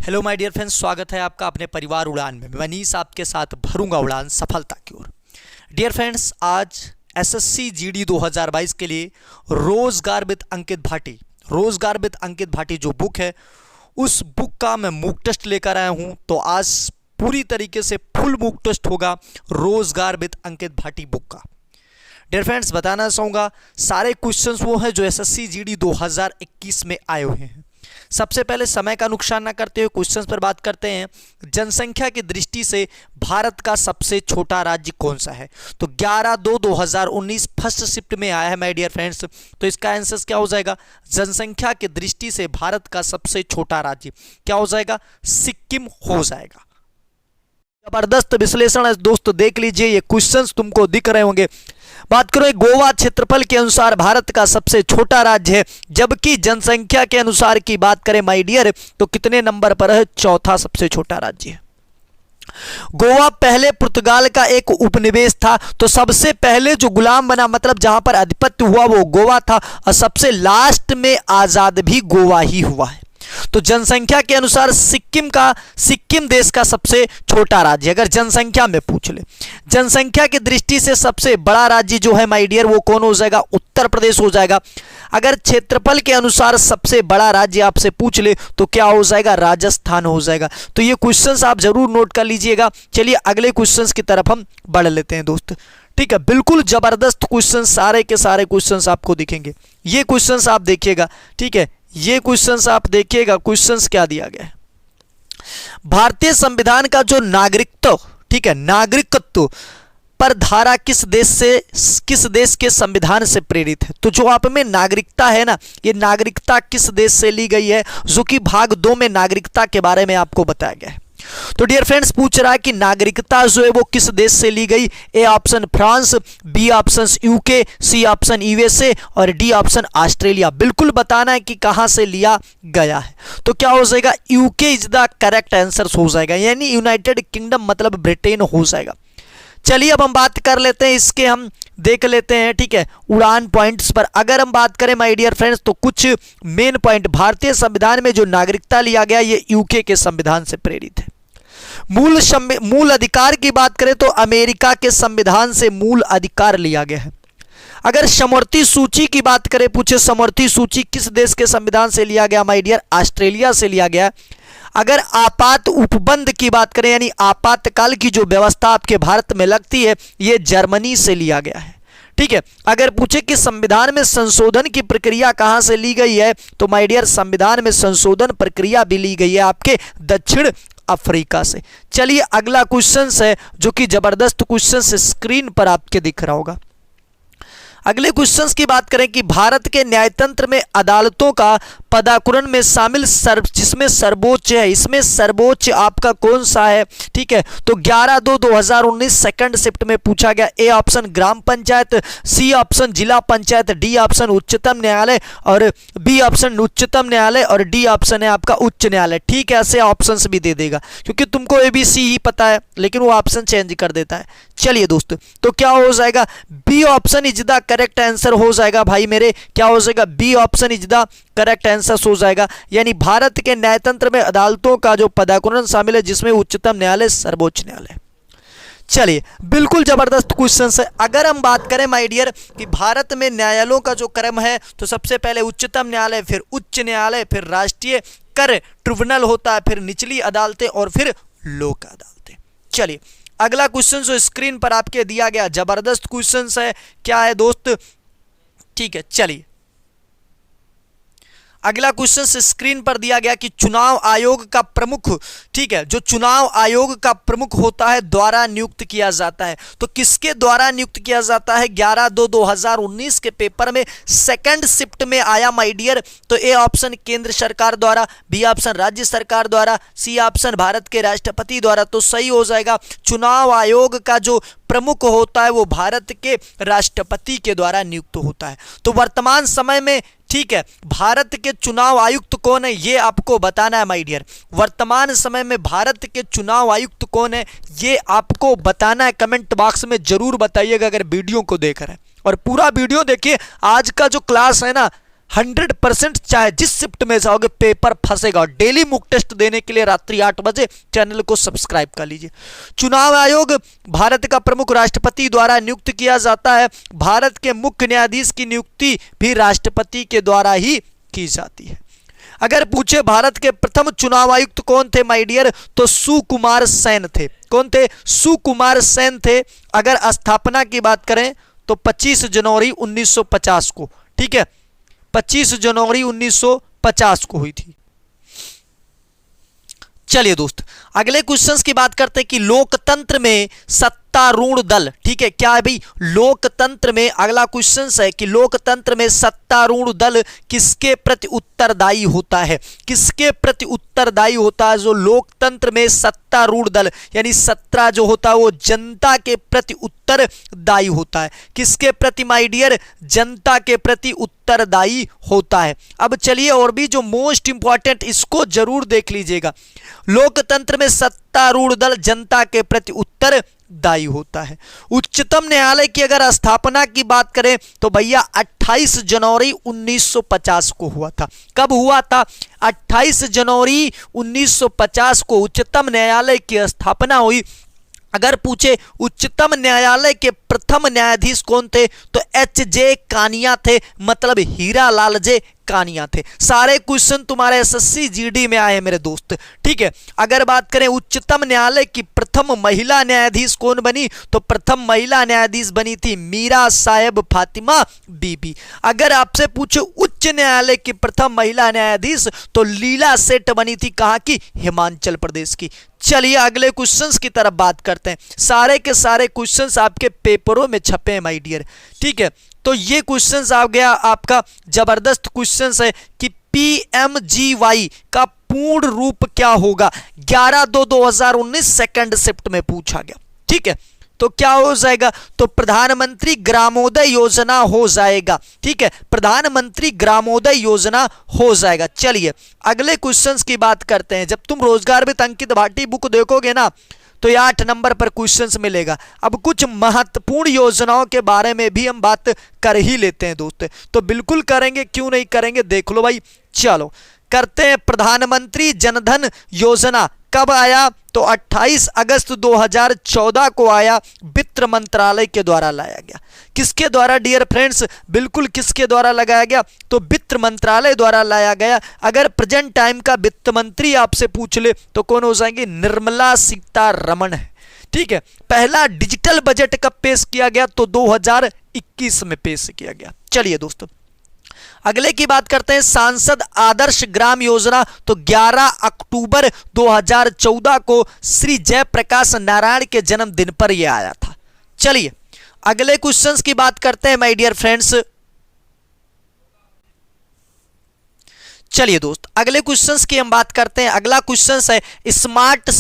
Hello my dear friends, स्वागत है आपका अपने परिवार उड़ान में। मैं मनीष आपके साथ भरूंगा उड़ान सफलता की ओर। डियर फ्रेंड्स, आज एसएससी जीडी 2022 के लिए रोजगार विद अंकित भाटी जो बुक है, उस बुक का मैं मूक टेस्ट लेकर आया हूं। तो आज पूरी तरीके से फुल मूक टेस्ट होगा रोजगार विद अंकित भाटी बुक का। डियर फ्रेंड्स, बताना चाहूँगा सारे क्वेश्चंस वो हैं जो एसएससी जीडी 2021 में आए हुए हैं। सबसे पहले समय का नुकसान ना करते हुए क्वेश्चंस पर बात करते हैं। जनसंख्या की दृष्टि से भारत का सबसे छोटा राज्य कौन सा है? तो 11/2/2019 फर्स्ट शिफ्ट में आया है माय डियर फ्रेंड्स। तो इसका आंसर क्या हो जाएगा? जनसंख्या की दृष्टि से भारत का सबसे छोटा राज्य क्या हो जाएगा? सिक्किम हो जाएगा। जबरदस्त विश्लेषण है दोस्त, देख लीजिए, ये क्वेश्चंस तुमको दिख रहे होंगे। बात करो, गोवा क्षेत्रफल के अनुसार भारत का सबसे छोटा राज्य है, जबकि जनसंख्या के अनुसार की बात करें माय डियर तो कितने नंबर पर है? चौथा सबसे छोटा राज्य है। गोवा पहले पुर्तगाल का एक उपनिवेश था, तो सबसे पहले जो गुलाम बना, मतलब जहां पर आधिपत्य हुआ वो गोवा था, और सबसे लास्ट में आजाद भी गोवा ही हुआ है। तो जनसंख्या के अनुसार सिक्किम देश का सबसे छोटा राज्य, अगर जनसंख्या में पूछ ले। जनसंख्या की दृष्टि से सबसे बड़ा राज्य जो है माय डियर वो कौन हो जाएगा? उत्तर प्रदेश हो जाएगा। अगर क्षेत्रफल के अनुसार सबसे बड़ा राज्य आपसे पूछ ले तो क्या हो जाएगा? राजस्थान हो जाएगा। तो ये क्वेश्चंस आप जरूर नोट कर लीजिएगा। चलिए अगले क्वेश्चंस की तरफ हम बढ़ लेते हैं दोस्त। ठीक है, बिल्कुल जबरदस्त क्वेश्चन, सारे के सारे क्वेश्चंस आपको दिखेंगे। ये क्वेश्चंस आप देखिएगा, ठीक है, ये क्वेश्चंस आप देखिएगा। क्वेश्चंस क्या दिया गया है? भारतीय संविधान का जो नागरिकत्व, ठीक है, नागरिकत्व पर धारा किस देश के संविधान से प्रेरित है? तो जो आप में नागरिकता है ना, ये नागरिकता किस देश से ली गई है? जो कि भाग 2 में नागरिकता के बारे में आपको बताया गया है। तो डियर फ्रेंड्स, पूछ रहा है कि नागरिकता जो है वो किस देश से ली गई? A option France, B option UK, C option USA और डी ऑप्शन ऑस्ट्रेलिया। बिल्कुल बताना है कि कहां से लिया गया है। तो क्या हो जाएगा? UK is the correct answer हो जाएगा, यानी यूनाइटेड किंगडम मतलब ब्रिटेन हो जाएगा। चलिए अब हम बात कर लेते हैं इसके, हम देख लेते हैं, ठीक है, उड़ान पॉइंट्स पर। अगर हम बात करें माय डियर फ्रेंड्स तो कुछ मेन पॉइंट, भारतीय संविधान में जो नागरिकता लिया गया ये यूके के संविधान से प्रेरित है। मूल अधिकार की बात करें तो अमेरिका के संविधान से मूल अधिकार लिया गया है। अगर समवर्ती सूची की बात करें, पूछे समवर्ती सूची किस देश के संविधान से लिया गया माय डियर? ऑस्ट्रेलिया से लिया गया। अगर आपात उपबंध की बात करें, यानी आपातकाल की जो व्यवस्था आपके भारत में लगती है, ये जर्मनी से लिया गया है। ठीक है, अगर पूछे कि संविधान में संशोधन की प्रक्रिया कहां से ली गई है, तो माय डियर संविधान में संशोधन प्रक्रिया भी ली गई है आपके दक्षिण अफ्रीका से। चलिए अगला क्वेश्चन है जो कि जबरदस्त क्वेश्चन स्क्रीन पर आपके दिख रहा होगा। अगले क्वेश्चंस की बात करें कि भारत के न्यायतंत्र में अदालतों का पदानुक्रम में शामिल जिसमें सर्वोच्च है, इसमें सर्वोच्च आपका कौन सा है? ठीक है, तो 11/2/2019 सेकंड शिफ्ट में पूछा गया। A option gram panchayat, C option zila panchayat, D option उच्चतम न्यायालय और बी ऑप्शन उच्चतम न्यायालय और डी ऑप्शन है आपका उच्च न्यायालय। ठीक है, ऐसे ऑप्शंस भी दे देगा क्योंकि तुमको ABC ही पता है, लेकिन वो ऑप्शन चेंज कर देता है। चलिए दोस्त, तो क्या हो जाएगा? B option is the correct answer हो जाएगा भाई मेरे। क्या हो जाएगा? B option is the correct answer हो जाएगा, यानी भारत के न्यायतंत्र में अदालतों का जो पदानुक्रम शामिल है जिसमें उच्चतम न्यायालय, सर्वोच्च न्यायालय। चलिए बिल्कुल जबरदस्त क्वेश्चन है। अगर हम बात करें माय डियर कि भारत में न्यायालयों का जो क्रम है, तो सबसे पहले उच्चतम न्यायालय, फिर उच्च न्यायालय, फिर राष्ट्रीय कर ट्रिब्यूनल होता है, फिर निचली अदालतें और फिर लोक अदालतें। चलिए अगला क्वेश्चन जो स्क्रीन पर आपके दिया गया, जबरदस्त क्वेश्चन है। क्या है दोस्त? ठीक है, चलिए अगला क्वेश्चन स्क्रीन पर दिया गया कि चुनाव आयोग का प्रमुख, ठीक है, जो चुनाव आयोग का प्रमुख होता है द्वारा नियुक्त किया जाता है, तो किसके द्वारा नियुक्त किया जाता है? 11/2/2019 के पेपर में सेकंड शिफ्ट में आया माय डियर। तो ए ऑप्शन केंद्र सरकार द्वारा, बी ऑप्शन राज्य सरकार द्वारा, सी ऑप्शन भारत के राष्ट्रपति द्वारा। तो सही हो जाएगा, चुनाव आयोग का जो प्रमुख होता है वो भारत के राष्ट्रपति के द्वारा नियुक्त होता है। तो वर्तमान समय में, ठीक है, भारत के चुनाव आयुक्त कौन है ये आपको बताना है माय डियर। वर्तमान समय में भारत के चुनाव आयुक्त कौन है ये आपको बताना है। कमेंट बॉक्स में जरूर बताइएगा अगर वीडियो को देख रहे हैं, और पूरा वीडियो देखिए। आज का जो क्लास है ना, 100% चाहे जिस शिफ्ट में जाओगे पेपर फंसेगा। डेली मुक टेस्ट देने के लिए रात्रि 8 बजे चैनल को सब्सक्राइब कर लीजिए। चुनाव आयोग भारत का प्रमुख राष्ट्रपति द्वारा नियुक्त किया जाता है। भारत के मुख्य न्यायाधीश की नियुक्ति भी राष्ट्रपति के द्वारा ही की जाती है। अगर पूछे भारत के प्रथम चुनाव आयुक्त कौन थे माय डियर, तो सुकुमार सेन थे। कौन थे? सुकुमार सेन थे। अगर स्थापना की बात करें तो 25 जनवरी 1950 को, ठीक है, 25 जनवरी 1950 को हुई थी। चलिए दोस्त, अगले क्वेश्चंस की बात करते हैं कि लोकतंत्र में सत्तारूढ़ दल, ठीक है, क्या है भाई? लोकतंत्र में अगला क्वेश्चन है कि लोकतंत्र में सत्तारूढ़ दल किसके प्रति उत्तरदायी होता है? किसके प्रति उत्तरदायी होता है? जो लोकतंत्र में सत्तारूढ़ दल यानी 17 जो होता है वो जनता के प्रति उत्तरदायी होता है। किसके प्रति माय डियर? जनता के प्रति उत्तरदायी होता है। अब चलिए और भी जो मोस्ट इंपॉर्टेंट, इसको जरूर देख लीजिएगा। लोकतंत्र में सत्तारूढ़ दल जनता के प्रति उत्तरदायी होता है। उच्चतम न्यायालय की अगर स्थापना की बात करें तो भैया 28 जनवरी 1950 को हुआ था। कब हुआ था? 28 जनवरी 1950 को उच्चतम न्यायालय की स्थापना हुई। अगर पूछे उच्चतम न्यायालय के प्रथम न्यायाधीश कौन थे, तो एच.जे. कानिया थे, मतलब हीरालाल जे कानिया थे। सारे क्वेश्चन तुम्हारे एसएससी जीडी में आए मेरे दोस्त, ठीक है। अगर बात करें उच्चतम न्यायालय की प्रथम महिला न्यायाधीश कौन बनी, तो प्रथम महिला न्यायाधीश बनी थी मीरा साहेब फातिमा बीबी। अगर आपसे पूछे उच्च न्यायालय की प्रथम महिला न्यायाधीश, तो लीला सेठ बनी थी, कहाँ की? हिमाचल प्रदेश की। चलिए अगले क्वेश्चंस की तरफ बात करते हैं। सारे के सारे क्वेश्चंस आपके पेपरों में छपे हैं माय डियर, ठीक है। तो ये क्वेश्चंस आ गया आपका जबरदस्त क्वेश्चंस है कि पीएमजीवाई का पूर्ण रूप क्या होगा? 11/2/2019 सेकंड शिफ्ट में पूछा गया, ठीक है। तो क्या हो जाएगा? तो प्रधानमंत्री ग्रामोदय योजना हो जाएगा, ठीक है, प्रधानमंत्री ग्रामोदय योजना हो जाएगा। चलिए अगले क्वेश्चंस की बात करते हैं। जब तुम रोजगार विद अंकित भाटी बुक देखोगे ना, तो ये 8 नंबर पर क्वेश्चंस मिलेगा। अब कुछ महत्वपूर्ण योजनाओं के बारे में भी हम बात कर ही लेते हैं दोस्त, तो बिल्कुल करेंगे, क्यों नहीं करेंगे, देख लो भाई। चलो करते हैं। प्रधानमंत्री जनधन योजना कब आया? तो 28 अगस्त 2014 को आया, वित्त मंत्रालय के द्वारा लाया गया। किसके द्वारा डियर फ्रेंड्स? बिल्कुल किसके द्वारा लगाया गया? तो वित्त मंत्रालय द्वारा लाया गया। अगर प्रेजेंट टाइम का वित्त मंत्री आपसे पूछ ले तो कौन हो जाएंगे? निर्मला सीतारमण है, ठीक है। पहला डिजिटल बजट कब पेश किया गया? तो 2021 में पेश किया गया। चलिए दोस्तों अगले की बात करते हैं। सांसद आदर्श ग्राम योजना, तो 11 अक्टूबर 2014 को श्री जयप्रकाश नारायण के जन्मदिन पर यह आया था। चलिए अगले क्वेश्चंस की बात करते हैं माय डियर फ्रेंड्स। चलिए दोस्त अगले क्वेश्चंस की हम बात करते हैं। अगला क्वेश्चन है स्मार्ट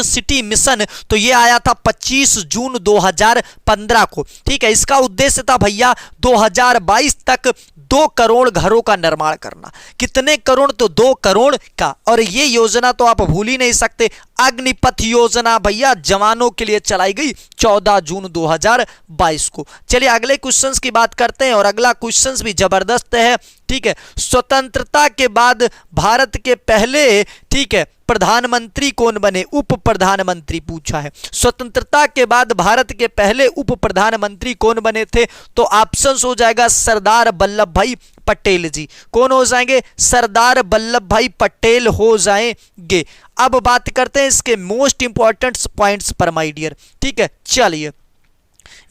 सिटी मिशन, तो ये आया था 25 जून 2015 को, ठीक है। इसका उद्देश्य था भैया 2022 तक 2 करोड़ घरों का निर्माण करना। कितने करोड़? तो 2 करोड़ का। और ये योजना तो आप भूल ही नहीं सकते, अग्निपथ योजना भैया जवानों के लिए चलाई गई 14 जून 2022 को। चलिए अगले क्वेश्चंस की बात करते हैं और अगला क्वेश्चंस भी जबरदस्त है, ठीक है। स्वतंत्रता के बाद भारत के पहले, ठीक है, प्रधानमंत्री कौन बने? उप प्रधानमंत्री पूछा है। स्वतंत्रता के बाद भारत के पहले उप प्रधानमंत्री कौन बने थे? तो ऑप्शंस हो जाएगा सरदार वल्लभ भाई पटेल जी। कौन हो जाएंगे? सरदार वल्लभ भाई पटेल हो जाएंगे। अब बात करते हैं इसके मोस्ट इंपॉर्टेंट पॉइंट्स पर माय डियर, ठीक है। चलिए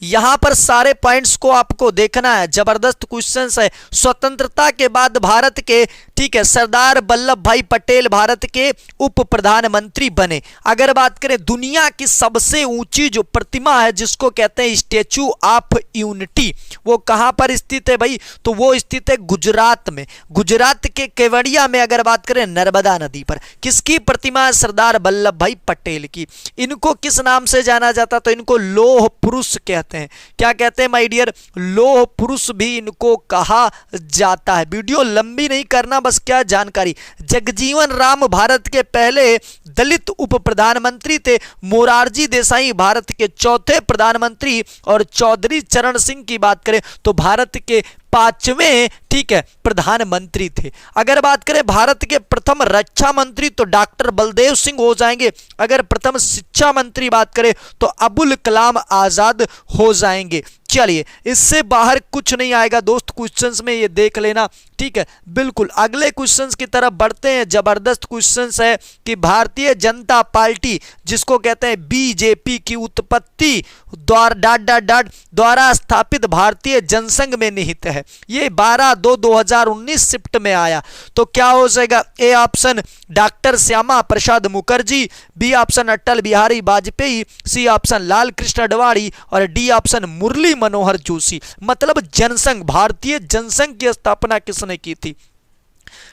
यहां पर सारे पॉइंट्स को आपको देखना है, जबरदस्त क्वेश्चंस है। स्वतंत्रता के बाद भारत के, ठीक है, सरदार वल्लभ भाई पटेल भारत के उप प्रधानमंत्री बने। अगर बात करें दुनिया की सबसे ऊंची जो प्रतिमा है जिसको कहते हैं स्टैचू ऑफ यूनिटी, वो कहां पर स्थित है भाई? तो वो स्थित है गुजरात में। गुजरात के केवड़िया में अगर बात करें नर्मदा नदी पर। किसकी प्रतिमा है? सरदार वल्लभ भाई पटेल की। इनको किस नाम से जाना जाता? तो इनको लौह पुरुष कहते हैं। क्या कहते हैं माय डियर? लौह पुरुष भी इनको कहा जाता है। वीडियो लंबी नहीं करना, बस क्या जानकारी। जगजीवन राम भारत के पहले दलित उप प्रधानमंत्री थे। मोरारजी देसाई भारत के चौथे प्रधानमंत्री और चौधरी चरण सिंह की बात करें तो भारत के 5वें, ठीक है, प्रधानमंत्री थे। अगर बात करें भारत के प्रथम रक्षा मंत्री तो डॉक्टर बलदेव सिंह हो जाएंगे। अगर प्रथम शिक्षा मंत्री बात करें तो अबुल कलाम आजाद हो जाएंगे। चलिए, इससे बाहर कुछ नहीं आएगा दोस्त क्वेश्चंस में, ये देख लेना, ठीक है। बिल्कुल अगले क्वेश्चंस की तरफ बढ़ते हैं। जबरदस्त क्वेश्चंस है कि भारतीय जनता पार्टी जिसको कहते हैं बीजेपी की उत्पत्ति द्वारा स्थापित भारतीय जनसंघ में निहित है। ये 12/2/2019 शिफ्ट में आया। तो क्या हो जाएगा? A option doctor Shyama Prasad Mukherjee, B option Atal Bihari Vajpayee, C option Lal Krishna Advani और डी ऑप्शन मुरली मनोहर जोशी। मतलब जनसंघ, भारतीय जनसंघ की स्थापना किसने की थी?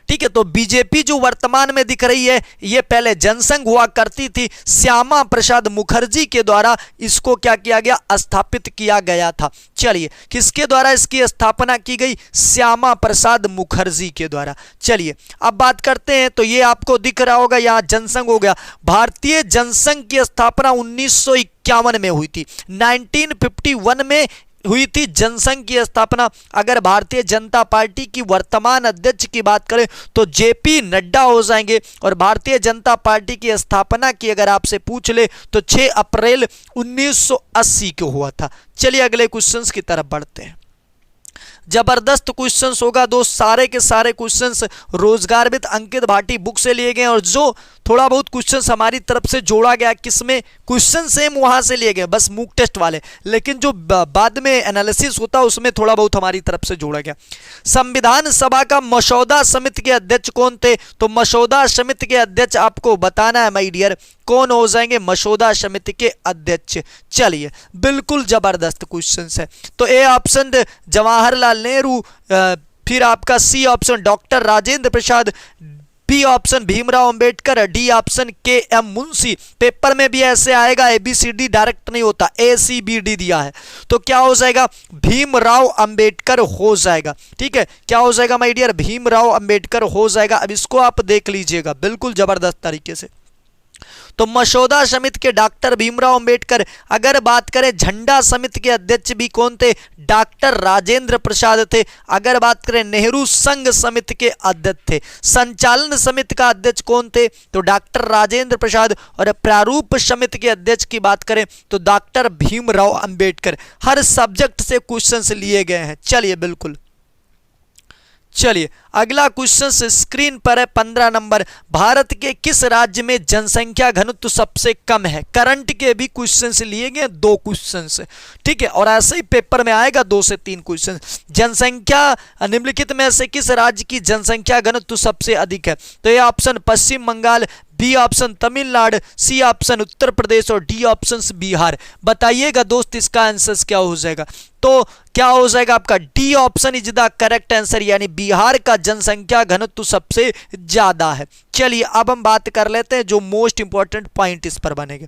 ठीक है, तो बीजेपी जो वर्तमान में दिख रही है ये पहले जनसंघ हुआ करती थी। श्यामा प्रसाद मुखर्जी के द्वारा इसको क्या किया गया? स्थापित किया गया था। चलिए, किसके द्वारा इसकी स्थापना की गई? श्यामा प्रसाद मुखर्जी के द्वारा। चलिए अब बात करते हैं, तो ये आपको दिख रहा होगा यहाँ जनसंघ हो गया। भारतीय जनसंघ की स्थापना 1951 में हुई थी। 1951 में हुई थी जनसंघ की स्थापना। अगर भारतीय जनता पार्टी की वर्तमान अध्यक्ष की बात करें तो जेपी नड्डा हो जाएंगे। और भारतीय जनता पार्टी की स्थापना की अगर आपसे पूछ ले तो 6 अप्रैल 1980 को हुआ था। चलिए अगले क्वेश्चंस की तरफ बढ़ते हैं। जबरदस्त क्वेश्चंस होगा दोस्त, सारे के सारे क्वेश्चंस रोजगार विद अंकित भाटी बुक से लिए गए और जो थोड़ा बहुत क्वेश्चंस हमारी तरफ से जोड़ा गया, किसमें क्वेश्चन सेम वहां से लिए गए, बस मूक टेस्ट वाले, लेकिन जो बाद में एनालिसिस होता उसमें थोड़ा बहुत हमारी तरफ से जोड़ा गया। संविधान सभा का मसौदा समिति के अध्यक्ष कौन थे? तो मसौदा समिति के अध्यक्ष आपको बताना है माय डियर, कौन हो जाएंगे मसौदा समिति के अध्यक्ष। चलिए बिल्कुल जबरदस्त क्वेश्चन है। तो ए ऑप्शन जवाहरलाल नेहरू, फिर आपका C option doctor Rajendra Prasad, B option Bhimrao Ambedkar, D option K M Munshi. Paper में भी ऐसे आएगा, ABCD डायरेक्ट नहीं होता, ACBD दिया है। तो क्या हो जाएगा? भीमराव अंबेडकर हो जाएगा। ठीक है, क्या हो जाएगा माय डियर? भीमराव अंबेडकर हो जाएगा। अब इसको आप देख लीजिएगा बिल्कुल जबरदस्त तरीके से। तो मसौदा समिति के डॉक्टर भीमराव अंबेडकर। अगर बात करें झंडा समिति के अध्यक्ष भी कौन थे? डॉक्टर राजेंद्र प्रसाद थे। अगर बात करें नेहरू संघ समिति के अध्यक्ष थे। संचालन समिति का अध्यक्ष कौन थे? तो डॉक्टर राजेंद्र प्रसाद। और प्रारूप समिति के अध्यक्ष की बात करें तो डॉक्टर भीमराव अंबेडकर। हर सब्जेक्ट से क्वेश्चन लिए गए हैं। चलिए बिल्कुल, चलिए अगला क्वेश्चन स्क्रीन पर है 15 नंबर। भारत के किस राज्य में जनसंख्या घनत्व सबसे कम है? करंट के भी क्वेश्चन लिए गए, 2 क्वेश्चन, ठीक है, और ऐसे ही पेपर में आएगा 2 से 3 क्वेश्चन। जनसंख्या निम्नलिखित में से किस राज्य की जनसंख्या घनत्व सबसे अधिक है? तो ये option Paschim Bengal, B option Tamil Nadu, C option Uttar Pradesh और डी ऑप्शन बिहार। बताइएगा दोस्त इसका आंसर क्या हो जाएगा? तो क्या हो जाएगा आपका? D option is the correct answer, यानी बिहार का जनसंख्या घनत्व सबसे ज्यादा है। चलिए अब हम बात कर लेते हैं जो मोस्ट इंपॉर्टेंट पॉइंट इस पर बनेंगे।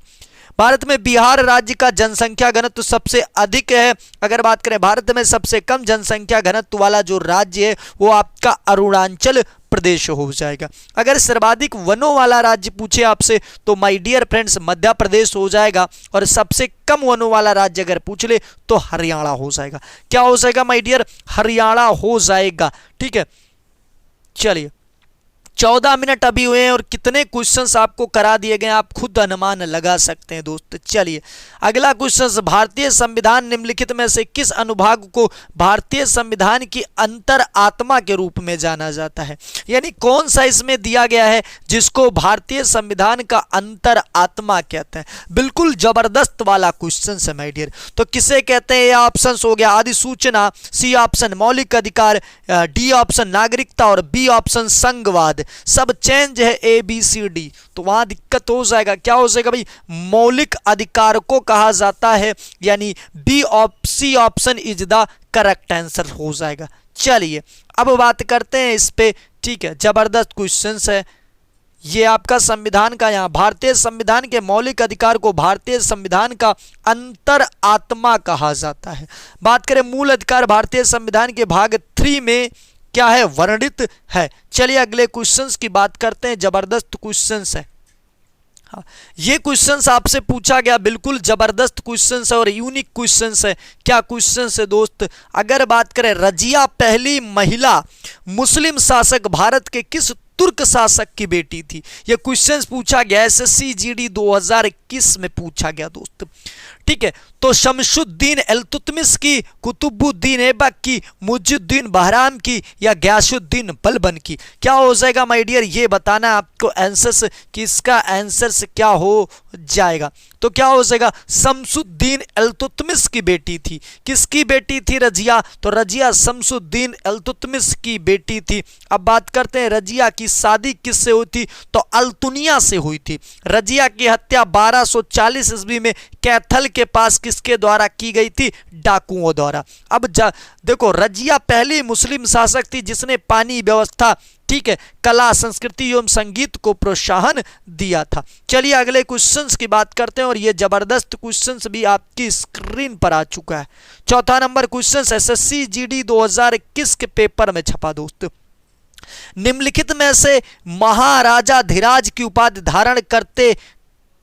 भारत में बिहार राज्य का जनसंख्या घनत्व सबसे अधिक है। अगर बात करें भारत में सबसे कम जनसंख्या घनत्व वाला जो राज्य है वो आपका अरुणाचल प्रदेश हो जाएगा। अगर सर्वाधिक वनों वाला राज्य पूछे आपसे तो my dear friends Madhya Pradesh हो जाएगा। और सबसे कम वनों वाला राज्य अगर पूछ ले तो हरियाणा हो जाएगा। क्या हो जाएगा माय डियर? हरियाणा हो जाएगा। ठीक है, चलिए 14 मिनट अभी हुए हैं और कितने क्वेश्चंस आपको करा दिए गए आप खुद अनुमान लगा सकते हैं दोस्त। चलिए अगला क्वेश्चन, भारतीय संविधान निम्नलिखित में से किस अनुभाग को भारतीय संविधान की अंतर आत्मा के रूप में जाना जाता है? यानी कौन सा इसमें दिया गया है जिसको भारतीय संविधान का अंतर आत्मा कहते हैं? बिल्कुल जबरदस्त वाला क्वेश्चन है माय डियर। तो किसे कहते हैं? ये ऑप्शन हो गया अधिसूचना, सी ऑप्शन मौलिक अधिकार, डी ऑप्शन नागरिकता और बी ऑप्शन संघवाद। सब चेंज है ABCD, तो वहां दिक्कत हो जाएगा। क्या हो जाएगा भाई? मौलिक अधिकार को कहा जाता है, यानी C option is the correct answer हो जाएगा। चलिए अब बात करते हैं इस पे। ठीक है, जबरदस्त क्वेश्चन है ये आपका संविधान का। यहाँ भारतीय संविधान के मौलिक अधिकार को भारतीय संविधान का अंतर आत्मा कहा जाता है। बात करें मूल अधिकार भारतीय संविधान के भाग 3 में क्या है? वर्णित है। चलिए अगले क्वेश्चंस की बात करते हैं, जबरदस्त क्वेश्चंस है। हाँ, ये क्वेश्चंस आपसे पूछा गया, बिल्कुल जबरदस्त क्वेश्चंस है और यूनिक क्वेश्चंस है। क्या क्वेश्चंस है दोस्त? अगर बात करें, रजिया पहली महिला मुस्लिम शासक भारत के किस तुर्क शासक की बेटी थी? ये क्वेश्चंस पूछा गया, एसएससी जीडी 2021 में पूछा गया दोस्त। ठीक है, तो शमशुद्दीन इल्तुतमिश की, कुतुबुद्दीन ऐबक की, मुइजुद्दीन बहराम की या गयासुद्दीन बलबन की? क्या हो जाएगा माय डियर, ये बताना है आपको आंसर्स कि इसका आंसर्स क्या हो जाएगा। तो क्या हो जाएगा, शमसुद्दीन इल्तुतमिश की बेटी थी। किसकी बेटी थी? रजिया। तो रजिया शमसुद्दीन इल्तुतमिश की बेटी थी। अब बात करते हैं रजिया की शादी किससे हुई थी? तो अल्तुनिया से हुई थी। रजिया की हत्या 1240 ईस्वी में कैथल के पास किसके द्वारा की गई थी? डाकुओं द्वारा। अब देखो, रजिया पहली मुस्लिम शासक थी जिसने पानी व्यवस्था, ठीक है, कला, संस्कृति एवं संगीत को प्रोत्साहन दिया था। चलिए अगले क्वेश्चंस की बात करते हैं और ये जबरदस्त क्वेश्चंस भी आपकी स्क्रीन पर आ चुका है। चौथा नंबर क्वेश्चंस एसएससी जीडी 2021 के पेपर में छपा दोस्त। निम्नलिखित में से महाराजा धीराज की उपाधि धारण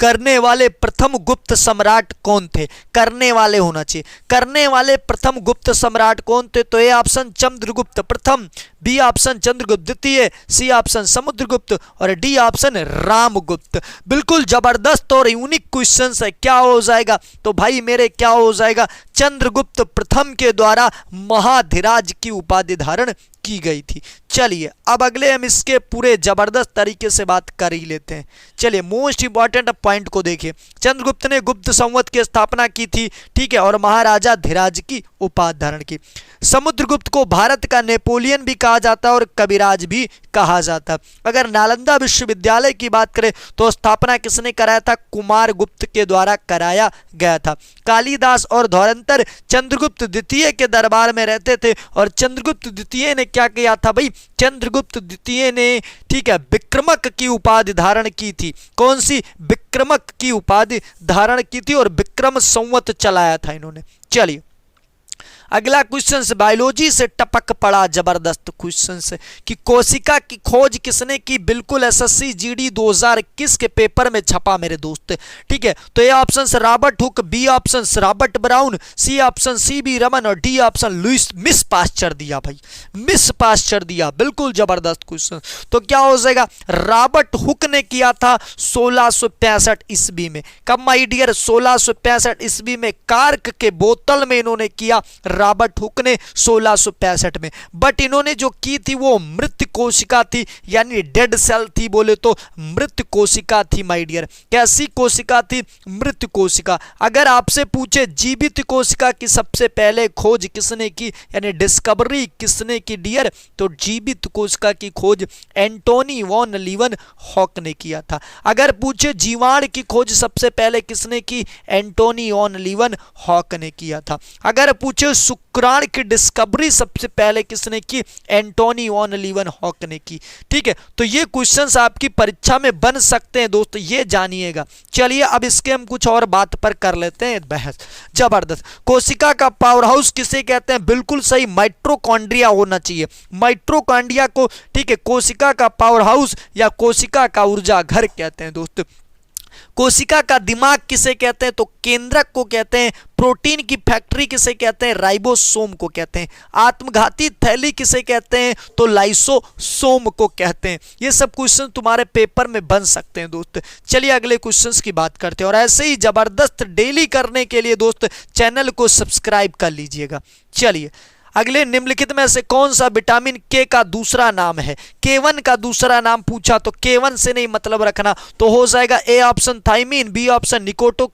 करने वाले प्रथम गुप्त सम्राट कौन थे? करने वाले होना चाहिए। करने वाले प्रथम गुप्त सम्राट कौन थे? तो ए ऑप्शन चंद्रगुप्त प्रथम, बी ऑप्शन चंद्रगुप्त द्वितीय, सी ऑप्शन समुद्रगुप्त और डी ऑप्शन रामगुप्त। बिल्कुल जबरदस्त और यूनिक क्वेश्चंस है। क्या हो जाएगा? तो भाई मेरे क्या हो जाएगा, चंद्रगुप्त प्रथम के द्वारा महाधीराज की उपाधि धारण की गई थी। चलिए अब अगले हम इसके पूरे जबरदस्त तरीके से बात कर ही लेते हैं। चलिए मोस्ट इंपॉर्टेंट पॉइंट को देखिए। चंद्रगुप्त ने गुप्त संवत की स्थापना की थी, ठीक है, और महाराजा धीराज की उपाधि धारण की। समुद्रगुप्त को भारत का नेपोलियन भी कहा जाता है और कविराज भी कहा जाता है। अगर नालंदा विश्वविद्यालय की बात करें तो स्थापना किसने कराया था? कुमार गुप्त के द्वारा कराया गया था। कालिदास और धौरंतर चंद्रगुप्त द्वितीय के दरबार में रहते थे और चंद्रगुप्त द्वितीय ने क्या किया था भाई? चंद्रगुप्त द्वितीय ने, ठीक है, विक्रमक की उपाधि धारण की थी। कौन सी? विक्रमक की उपाधि धारण की थी और विक्रम संवत चलाया था इन्होंने। चलिए अगला क्वेश्चन बायोलॉजी से टपक पड़ा, जबरदस्त क्वेश्चन है कि कोशिका की खोज किसने की? बिल्कुल एसएससी जीडी 2021 के पेपर में छपा मेरे दोस्त। ठीक है, तो A option Robert Hooke, B option Robert Brown, C option C V Raman और डी ऑप्शन लुइस मिस पास्चर दिया भाई, मिस पास्चर दिया। बिल्कुल जबरदस्त क्वेश्चन। तो क्या हो जाएगा? रॉबर्ट हुक ने किया था 1665 ईस्वी में। कब माय डियर? 1665 ईस्वी में कार्क के बोतल में इन्होंने किया, रॉबर्ट हुक ने 1665 में। बट इन्होंने जो की थी वो मृत कोशिका थी, यानी डेड सेल थी, बोले तो मृत कोशिका थी माय डियर। कैसी कोशिका थी? मृत कोशिका। अगर आपसे पूछे जीवित कोशिका की सबसे पहले खोज किसने की, यानी डिस्कवरी किसने की डियर? तो जीवित कोशिका की खोज एंटोनी वॉन लीवन हॉक ने किया था। अगर पूछे जीवाणु की खोज सबसे पहले किसने की? एंटोनी वॉन लीवन हॉक ने किया था। अगर पूछे शुक्राणु की डिस्कवरी सबसे पहले किसने की? एंटोनी वॉन लीवन हॉक ने की। ठीक है, तो ये क्वेश्चंस आपकी परीक्षा में बन सकते हैं दोस्तों, ये जानिएगा। चलिए अब इसके हम कुछ और बात पर कर लेते हैं बहस। जबरदस्त। कोशिका का पावर हाउस किसे कहते हैं? बिल्कुल सही, माइटोकॉन्ड्रिया होना चाहिए। माइटोकॉन्ड्रिया को, ठीक है, कोशिका का पावर हाउस या कोशिका का ऊर्जा घर कहते हैं दोस्तों। कोशिका का दिमाग किसे कहते हैं? तो केंद्रक को कहते हैं। प्रोटीन की फैक्ट्री किसे कहते हैं? राइबोसोम को कहते हैं। आत्मघाती थैली किसे कहते हैं? तो लाइसोसोम को कहते हैं। ये सब क्वेश्चन तुम्हारे पेपर में बन सकते हैं दोस्त। चलिए अगले क्वेश्चंस की बात करते हैं और ऐसे ही जबरदस्त डेली करने के लिए दोस्त चैनल को सब्सक्राइब कर लीजिएगा। चलिए अगले, निम्नलिखित में से कौन सा विटामिन के का दूसरा नाम है? K1 का दूसरा नाम पूछा तो K1 से नहीं मतलब रखना, तो हो जाएगा A option thiamine, B option निकोटो,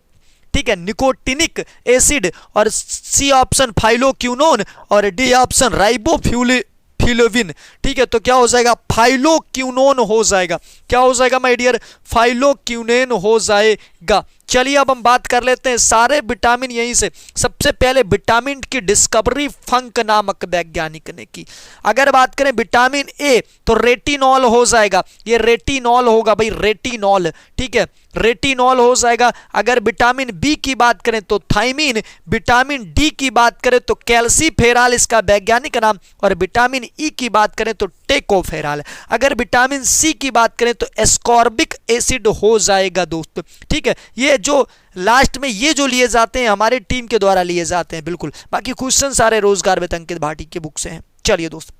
ठीक है, निकोटिनिक एसिड और सी ऑप्शन फाइलोक्विनोन और डी ऑप्शन राइबोफ्यूलेविन। ठीक है, तो क्या हो जाएगा? फाइलोक्विनोन हो जाएगा। क्या हो जाएगा माय डियर? फाइलोक्विनोन हो जाएगा। चलिए अब हम बात कर लेते हैं सारे विटामिन यहीं से। सबसे पहले विटामिन की डिस्कवरी फंक नामक वैज्ञानिक ने की। अगर बात करें विटामिन ए तो रेटिनॉल हो जाएगा, ये रेटिनॉल होगा भाई, रेटिनॉल। ठीक है, रेटिनॉल हो जाएगा। अगर विटामिन बी की बात करें तो थाइमिन, विटामिन डी की बात करें तो कैल्सीफेरॉल इसका वैज्ञानिक नाम, और विटामिन ई की बात करें तो टोकोफेरॉल है। अगर विटामिन सी की बात करें तो एस्कॉर्बिक एसिड हो जाएगा दोस्त, ठीक है। ये जो लास्ट में ये जो लिए जाते हैं हमारे टीम के द्वारा लिए जाते हैं, बिल्कुल। बाकी क्वेश्चन सारे रोजगार विद अंकित भाटी के बुक से हैं। चलिए दोस्त,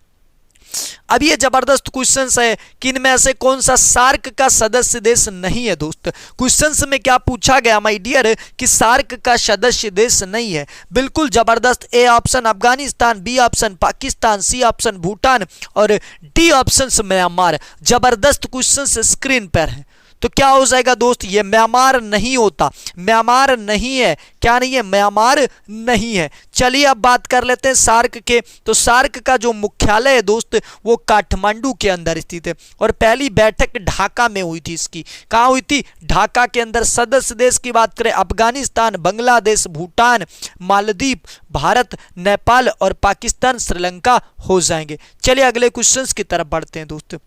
अब ये जबरदस्त क्वेश्चंस है कि इनमें से कौन सा सार्क का सदस्य देश नहीं है दोस्त। क्वेश्चंस में क्या पूछा गया माय डियर कि सार्क का सदस्य देश नहीं है। बिल्कुल जबरदस्त। A option Afghanistan, B option Pakistan, C option Bhutan और डी ऑप्शन म्यांमार। जबरदस्त क्वेश्चंस स्क्रीन पर है। तो क्या हो जाएगा दोस्त, ये म्यांमार नहीं होता, म्यांमार नहीं है। क्या नहीं है, म्यांमार नहीं है। चलिए अब बात कर लेते हैं सार्क के। तो सार्क का जो मुख्यालय है दोस्त वो काठमांडू के अंदर स्थित है और पहली बैठक ढाका में हुई थी इसकी। कहाँ हुई थी, ढाका के अंदर। सदस्य देश की बात करें अफगानिस्तान, बांग्लादेश, भूटान, मालदीव, भारत, नेपाल और पाकिस्तान, श्रीलंका हो जाएंगे। चलिए अगले क्वेश्चन की तरफ बढ़ते हैं दोस्त।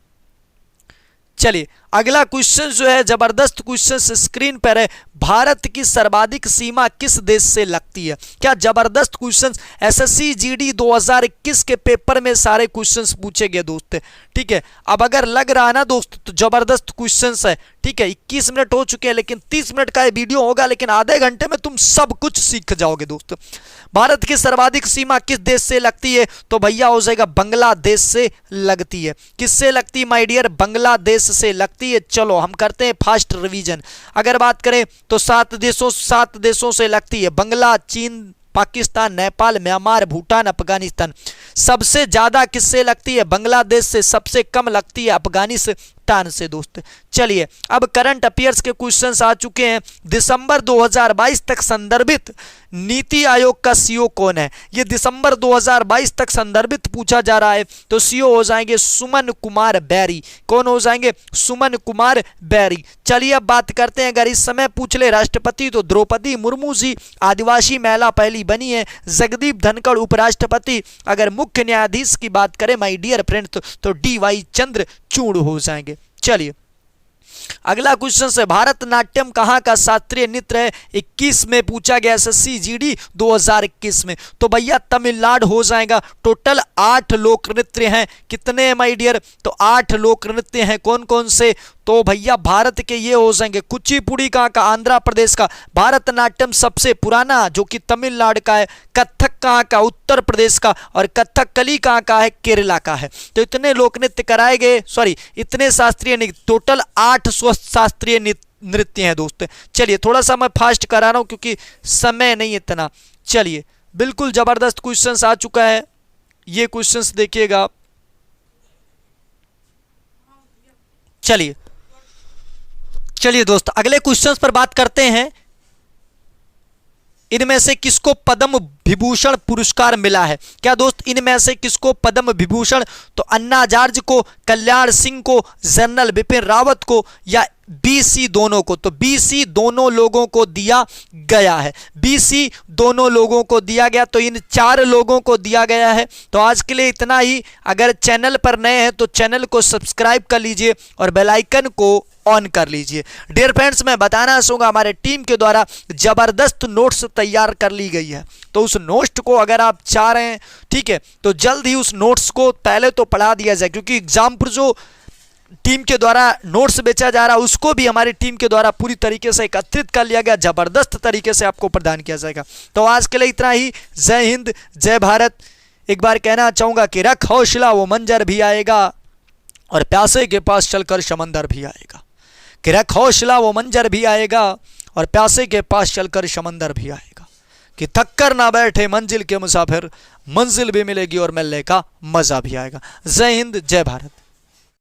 चलिए अगला क्वेश्चन जो है जबरदस्त क्वेश्चन स्क्रीन पर है, भारत की सर्वाधिक सीमा किस देश से लगती है। क्या जबरदस्त क्वेश्चन एसएससी जीडी 2021 के पेपर में सारे क्वेश्चंस पूछे गए दोस्त, ठीक है। अब अगर लग रहा है ना दोस्त तो जबरदस्त क्वेश्चंस है, ठीक है। 21 मिनट हो चुके हैं लेकिन 30 मिनट का ये वीडियो होगा, लेकिन आधे घंटे में तुम सब कुछ सीख जाओगे दोस्त। भारत की सर्वाधिक सीमा किस देश से लगती है, तो भैया हो जाएगा बांग्लादेश से लगती है। किससे लगती है माय डियर, बांग्लादेश से लगती है। चलो हम करते हैं फास्ट रिवीजन। अगर बात करें तो 7 देशों से लगती है, बांग्ला, चीन, पाकिस्तान, नेपाल, म्यांमार, भूटान, अफगानिस्तान। सबसे ज्यादा किससे लगती है, बांग्लादेश से। सबसे कम लगती है अफगानिस्तान से दोस्त। चलिए अब करंट अफेयर्स के क्वेश्चंस आ चुके हैं। दिसंबर 2022 तक संदर्भित नीति आयोग का सीईओ कौन है। ये दिसंबर 2022 तक संदर्भित पूछा जा रहा है, तो सीईओ हो जाएंगे सुमन कुमार बैरी। कौन हो जाएंगे, सुमन कुमार बैरी। चलिए अब बात करते हैं, अगर इस समय पूछ ले राष्ट्रपति तो द्रौपदी मुर्मू जी आदिवासी महिला पहली बनी है। जगदीप धनखड़ उपराष्ट्रपति। अगर मुख्य न्यायाधीश की बात करें माय डियर फ्रेंड्स तो डीवाई चंद्रचूड़ हो जाएंगे। चलिए अगला क्वेश्चन है, भारतनाट्यम कहाँ का शास्त्रीय नृत्य है। 21 में पूछा गया एसएससी जीडी 2021 में, तो भैया तमिलनाडु हो जाएगा। टोटल 8 लोक नृत्य हैं। कितने माय डियर, तो 8 लोक नृत्य हैं। कौन कौन से, तो भैया भारत के ये हो जाएंगे कुचिपुड़ी कहाँ का, आंध्र प्रदेश का। भारतनाट्यम सबसे पुराना जो कि तमिलनाडु का है। कथक कहाँ का, उत्तर प्रदेश का। और कथकली कहाँ का है, केरला का है। तो इतने लोक नृत्य कराए गए, सॉरी इतने शास्त्रीय नृत्य, टोटल 8 स्वस्थ शास्त्रीय नृत्य हैं दोस्त। चलिए थोड़ा सा मैं फास्ट करा रहा हूं क्योंकि समय नहीं इतना। चलिए बिल्कुल जबरदस्त क्वेश्चंस आ चुका है, ये क्वेश्चंस देखिएगा। चलिए दोस्त अगले क्वेश्चंस पर बात करते हैं। इनमें से किसको पद्म विभूषण पुरस्कार मिला है। क्या दोस्त, इनमें से किसको पद्म विभूषण, तो अन्ना हजारे को, कल्याण सिंह को, जनरल बिपिन रावत को या बीसी दोनों को। तो बीसी दोनों लोगों को दिया गया है, बीसी दोनों लोगों को दिया गया। तो इन 4 लोगों को दिया गया है। तो आज के लिए इतना ही। अगर चैनल पर नए हैं तो चैनल को सब्सक्राइब कर लीजिए और बेल आइकन को ऑन कर लीजिए। डियर फ्रेंड्स मैं बताना चाहूँगा हमारे टीम के द्वारा जबरदस्त नोट्स तैयार कर ली गई है। तो उस नोट्स को अगर आप चाह रहे हैं, ठीक है, तो जल्द ही उस नोट्स को पहले तो पढ़ा दिया जाए, क्योंकि एग्जाम पर जो टीम के द्वारा नोट्स बेचा जा रहा है उसको भी हमारी टीम के द्वारा पूरी तरीके से एकत्रित कर लिया गया, जबरदस्त तरीके से आपको प्रदान किया जाएगा। तो आज के लिए इतना ही। जय हिंद, जय भारत। एक बार कहना चाहूँगा कि रख हौसला वो मंजर भी आएगा और प्यासे के पास चलकर समंदर भी आएगा। कि रख हौसला वो मंजर भी आएगा और प्यासे के पास चलकर समंदर भी आएगा। कि थक कर ना बैठे मंजिल के मुसाफिर, मंजिल भी मिलेगी और मिलने का मजा भी आएगा। जय हिंद, जय भारत।